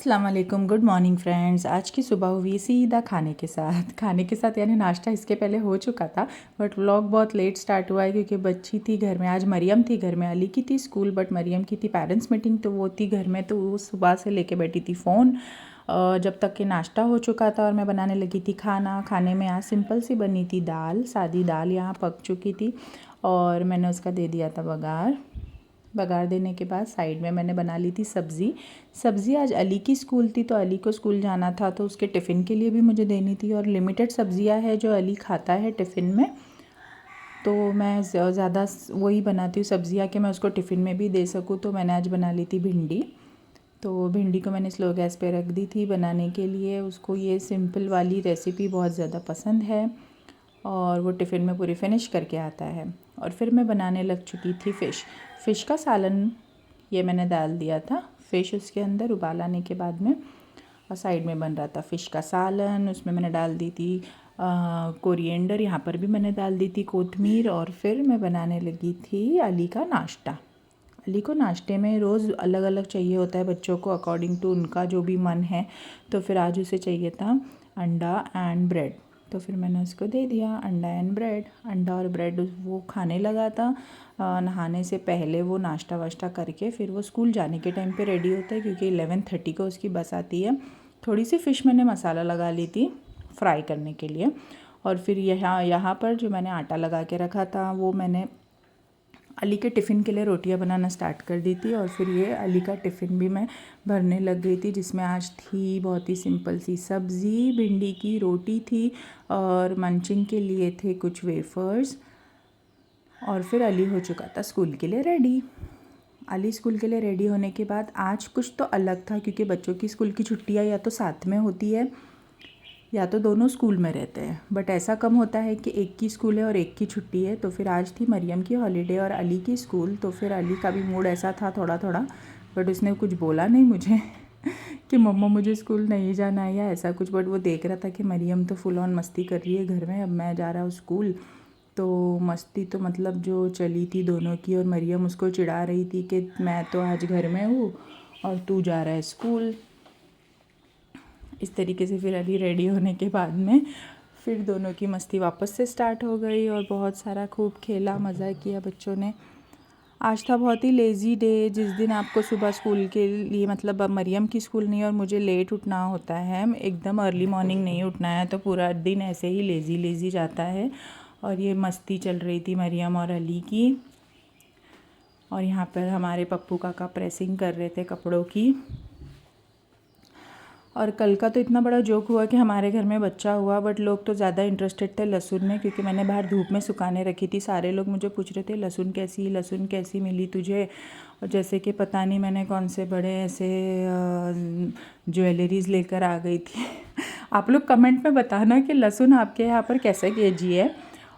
अस्सलाम वालेकुम, good morning friends. आज की सुबह हुई सीधा खाने के साथ यानी नाश्ता इसके पहले हो चुका था, बट व्लॉग बहुत लेट स्टार्ट हुआ है क्योंकि बच्ची थी घर में। आज मरियम थी घर में, अली की थी स्कूल बट मरियम की थी पेरेंट्स मीटिंग, तो वो थी घर में, तो वो सुबह से लेके बैठी थी फ़ोन जब तक कि नाश्ता हो चुका था और मैं बनाने लगी थी खाना। खाने में आज सिंपल सी बनी थी दाल, सादी दाल यहाँ पक चुकी थी और मैंने उसका दे दिया था बघार देने के बाद साइड में मैंने बना ली थी सब्ज़ी आज अली की स्कूल थी, तो अली को स्कूल जाना था तो उसके टिफ़िन के लिए भी मुझे देनी थी और लिमिटेड सब्ज़ियाँ है जो अली खाता है टिफ़िन में, तो मैं ज़्यादा वही बनाती हूँ सब्ज़ियाँ कि मैं उसको टिफ़िन में भी दे सकूँ। तो मैंने आज बना ली थी भिंडी, तो भिंडी को मैंने स्लो गैस पे रख दी थी बनाने के लिए। उसको ये सिंपल वाली रेसिपी बहुत ज़्यादा पसंद है और वो टिफ़िन में पूरी फिनिश करके आता है। और फिर मैं बनाने लग चुकी थी फ़िश का सालन, ये मैंने डाल दिया था फ़िश उसके अंदर उबाल आने के बाद में, और साइड में बन रहा था फ़िश का सालन। उसमें मैंने डाल दी थी कोरिएंडर, यहाँ पर भी मैंने डाल दी थी कोतमीर। और फिर मैं बनाने लगी थी अली का नाश्ता। अली को नाश्ते में रोज़ अलग अलग चाहिए होता है बच्चों को, अकॉर्डिंग टू उनका जो भी मन है। तो फिर आज उसे चाहिए था अंडा एंड ब्रेड, तो फिर मैंने उसको दे दिया अंडा एंड ब्रेड। अंडा और ब्रेड वो खाने लगा था नहाने से पहले। वो नाश्ता वाश्ता करके फिर वो स्कूल जाने के टाइम पे रेडी होता है क्योंकि 11:30 को उसकी बस आती है। थोड़ी सी फ़िश मैंने मसाला लगा ली थी फ्राई करने के लिए। और फिर यहाँ पर जो मैंने आटा लगा के रखा था वो मैंने अली के टिफ़िन के लिए रोटियां बनाना स्टार्ट कर दी थी। और फिर ये अली का टिफ़िन भी मैं भरने लग गई थी, जिसमें आज थी बहुत ही सिंपल सी सब्ज़ी, भिंडी की रोटी थी और मंचिंग के लिए थे कुछ वेफ़र्स। और फिर अली हो चुका था स्कूल के लिए रेडी। अली स्कूल के लिए रेडी होने के बाद आज कुछ तो अलग था क्योंकि बच्चों की स्कूल की छुट्टियाँ या तो साथ में होती है या तो दोनों स्कूल में रहते हैं, बट ऐसा कम होता है कि एक की स्कूल है और एक की छुट्टी है। तो फिर आज थी मरियम की हॉलीडे और अली की स्कूल, तो फिर अली का भी मूड ऐसा था थोड़ा थोड़ा, बट उसने कुछ बोला नहीं मुझे कि मम्मा मुझे स्कूल नहीं जाना है या ऐसा कुछ। बट वो देख रहा था कि मरियम तो फुल ऑन मस्ती कर रही है घर में, अब मैं जा रहा हूँ स्कूल। तो मस्ती तो मतलब जो चली थी दोनों की, और मरियम उसको चिढ़ा रही थी कि मैं तो आज घर में हूँ और तू जा रहा है स्कूल। इस तरीके से फिर अली रेडी होने के बाद में फिर दोनों की मस्ती वापस से स्टार्ट हो गई और बहुत सारा खूब खेला, मज़ा किया बच्चों ने। आज था बहुत ही लेज़ी डे, जिस दिन आपको सुबह स्कूल के लिए मतलब अब मरियम की स्कूल नहीं और मुझे लेट उठना होता है, एकदम अर्ली मॉर्निंग नहीं उठना है, तो पूरा दिन ऐसे ही लेज़ी लेज़ी जाता है। और ये मस्ती चल रही थी मरियम और अली की। और यहाँ पर हमारे पप्पू काका प्रेसिंग कर रहे थे कपड़ों की। और कल का तो इतना बड़ा जोक हुआ कि हमारे घर में बच्चा हुआ, बट लोग तो ज़्यादा इंटरेस्टेड थे लहसुन में, क्योंकि मैंने बाहर धूप में सुखाने रखी थी। सारे लोग मुझे पूछ रहे थे लहसुन कैसी मिली तुझे, और जैसे कि पता नहीं मैंने कौन से बड़े ऐसे ज्वेलरीज़ लेकर आ गई थी आप लोग कमेंट में बताना कि लहसुन आपके यहाँ पर कैसे केजी है।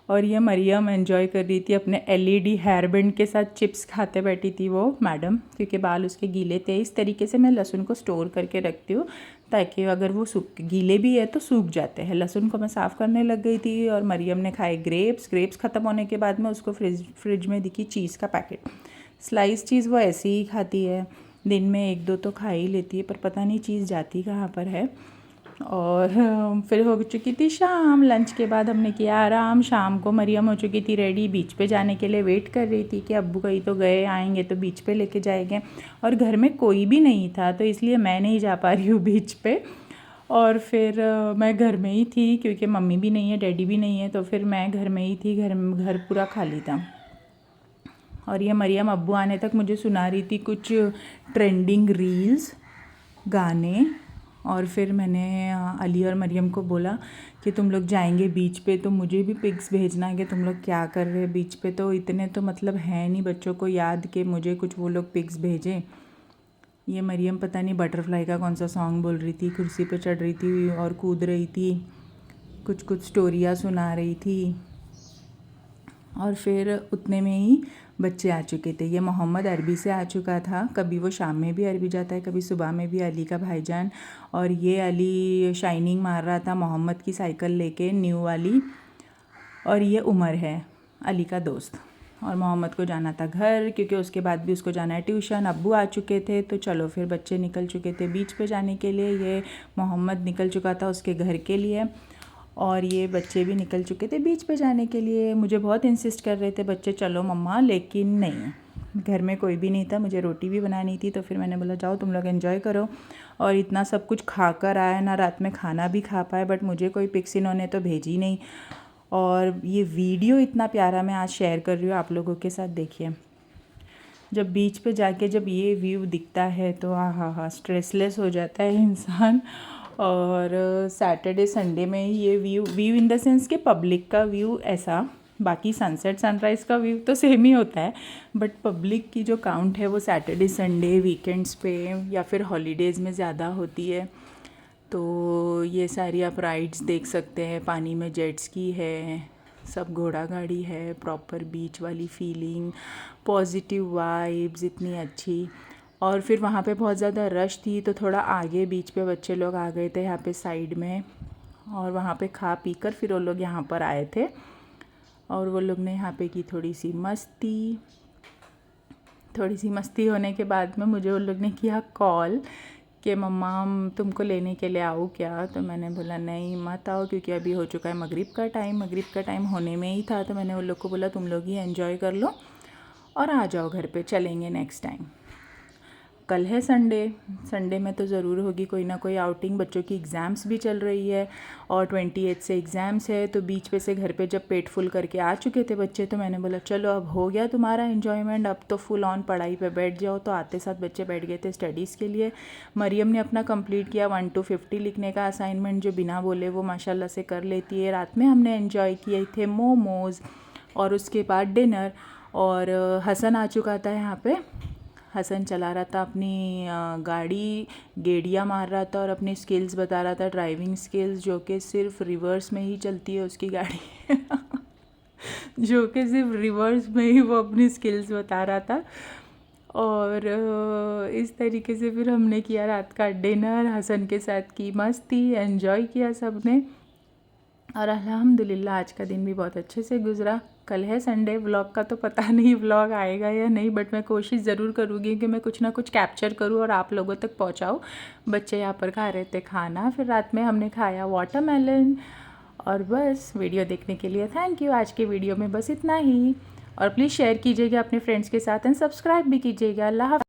और ये मरियम एंजॉय कर रही थी अपने एलईडी हेयर बैंड के साथ, चिप्स खाते बैठी थी वो मैडम, क्योंकि बाल उसके गीले थे। इस तरीके से मैं लहसुन को स्टोर करके रखती हूँ ताकि अगर वो सूख गीले भी है तो सूख जाते हैं। लहसुन को मैं साफ़ करने लग गई थी और मरियम ने खाए ग्रेप्स ख़त्म होने के बाद में उसको फ्रिज में दिखी चीज़ का पैकेट। स्लाइस चीज़ वो ऐसी ही खाती है, दिन में 1-2 तो खा ही लेती है, पर पता नहीं चीज़ जाती कहाँ पर है। और फिर हो चुकी थी शाम, लंच के बाद हमने किया आराम। शाम को मरियम हो चुकी थी रेडी, बीच पे जाने के लिए वेट कर रही थी कि अब्बू कहीं तो गए, आएंगे तो बीच पे लेके जाएंगे। और घर में कोई भी नहीं था तो इसलिए मैं नहीं जा पा रही हूँ बीच पे। और फिर मैं घर में ही थी क्योंकि मम्मी भी नहीं है, डैडी भी नहीं है, तो फिर मैं घर में ही थी। घर पूरा खाली था। और ये मरियम अब्बू आने तक मुझे सुना रही थी कुछ ट्रेंडिंग रील्स, गाने। और फिर मैंने अली और मरियम को बोला कि तुम लोग जाएंगे बीच पे तो मुझे भी पिक्स भेजना कि तुम लोग क्या कर रहे हैं बीच पे। तो इतने तो मतलब है नहीं बच्चों को याद कि मुझे कुछ वो लोग पिक्स भेजें। ये मरियम पता नहीं बटरफ्लाई का कौन सा सॉन्ग बोल रही थी, कुर्सी पे चढ़ रही थी और कूद रही थी, कुछ स्टोरियाँ सुना रही थी। और फिर उतने में ही बच्चे आ चुके थे। ये मोहम्मद अरबी से आ चुका था, कभी वो शाम में भी अरबी जाता है, कभी सुबह में भी, अली का भाईजान। और ये अली शाइनिंग मार रहा था मोहम्मद की साइकिल लेके न्यू वाली। और ये उमर है अली का दोस्त। और मोहम्मद को जाना था घर, क्योंकि उसके बाद भी उसको जाना है ट्यूशन। अब्बू आ चुके थे, तो चलो फिर बच्चे निकल चुके थे बीच पे जाने के लिए। ये मोहम्मद निकल चुका था उसके घर के लिए, और ये बच्चे भी निकल चुके थे बीच पे जाने के लिए। मुझे बहुत इंसिस्ट कर रहे थे बच्चे, चलो मम्मा, लेकिन नहीं, घर में कोई भी नहीं था, मुझे रोटी भी बनानी थी। तो फिर मैंने बोला जाओ तुम लोग एंजॉय करो। और इतना सब कुछ खा कर आया ना, रात में खाना भी खा पाए, बट मुझे कोई पिक्स इन्होंने तो भेजी नहीं। और ये वीडियो इतना प्यारा मैं आज शेयर कर रही हूँ आप लोगों के साथ। देखिए, जब बीच पे जाके जब ये व्यू दिखता है तो हाँ, स्ट्रेसलेस हो जाता है इंसान। और सैटरडे संडे में ये व्यू इन द सेंस कि पब्लिक का व्यू ऐसा, बाकी सनसेट सनराइज़ का व्यू तो सेम ही होता है, बट पब्लिक की जो काउंट है वो सैटरडे संडे वीकेंड्स पे या फिर हॉलीडेज़ में ज़्यादा होती है। तो ये सारी आप राइड्स देख सकते हैं, पानी में जेट स्की है, सब घोड़ा गाड़ी है, प्रॉपर बीच वाली फीलिंग, पॉजिटिव वाइब्स इतनी अच्छी। और फिर वहाँ पे बहुत ज़्यादा रश थी, तो थोड़ा आगे बीच पे बच्चे लोग आ गए थे यहाँ पे साइड में, और वहाँ पे खा पी कर फिर वो लोग यहाँ पर आए थे, और वो लोग ने यहाँ पे की थोड़ी सी मस्ती होने के बाद में मुझे वो लोग ने किया कॉल कि मम्मा हम तुमको लेने के लिए आओ क्या। तो मैंने बोला नहीं मत आओ, क्योंकि अभी हो चुका है मगरिब का टाइम होने में ही था। तो मैंने उन लोग को बोला तुम लोग ही एंजॉय कर लो और आ जाओ घर पे, चलेंगे नेक्स्ट टाइम। कल है संडे में तो ज़रूर होगी कोई ना कोई आउटिंग। बच्चों की एग्ज़ाम्स भी चल रही है और 28 से एग्ज़ाम्स है, तो बीच पे से घर पे जब पेट फुल करके आ चुके थे बच्चे, तो मैंने बोला चलो अब हो गया तुम्हारा एन्जॉयमेंट, अब तो फुल ऑन पढ़ाई पे बैठ जाओ। तो आते साथ बच्चे बैठ गए थे स्टडीज़ के लिए। मरियम ने अपना कंप्लीट किया 1 to 50 लिखने का असाइनमेंट, जो बिना बोले वो माशाल्लाह से कर लेती है। रात में हमने एन्जॉय किए थे मोमोज़, और उसके बाद डिनर। और हसन आ चुका था यहाँ पे। हसन चला रहा था अपनी गाड़ी, गेड़िया मार रहा था और अपनी स्किल्स बता रहा था, ड्राइविंग स्किल्स, जो कि सिर्फ रिवर्स में ही चलती है उसकी गाड़ी जो कि सिर्फ रिवर्स में ही वो अपनी स्किल्स बता रहा था। और इस तरीके से फिर हमने किया रात का डिनर, हसन के साथ की मस्ती, एंजॉय किया सब ने। और अल्हम्दुलिल्लाह आज का दिन भी बहुत अच्छे से गुजरा। कल है संडे, व्लॉग का तो पता नहीं व्लॉग आएगा या नहीं, बट मैं कोशिश ज़रूर करूँगी कि मैं कुछ ना कुछ कैप्चर करूँ और आप लोगों तक पहुँचाऊँ। बच्चे यहाँ पर खा रहे थे खाना, फिर रात में हमने खाया वाटरमेलन। और बस वीडियो देखने के लिए थैंक यू। आज के वीडियो में बस इतना ही, और प्लीज़ शेयर कीजिएगा अपने फ्रेंड्स के साथ एंड सब्सक्राइब भी कीजिएगा। अल्लाह हाफ़िज़।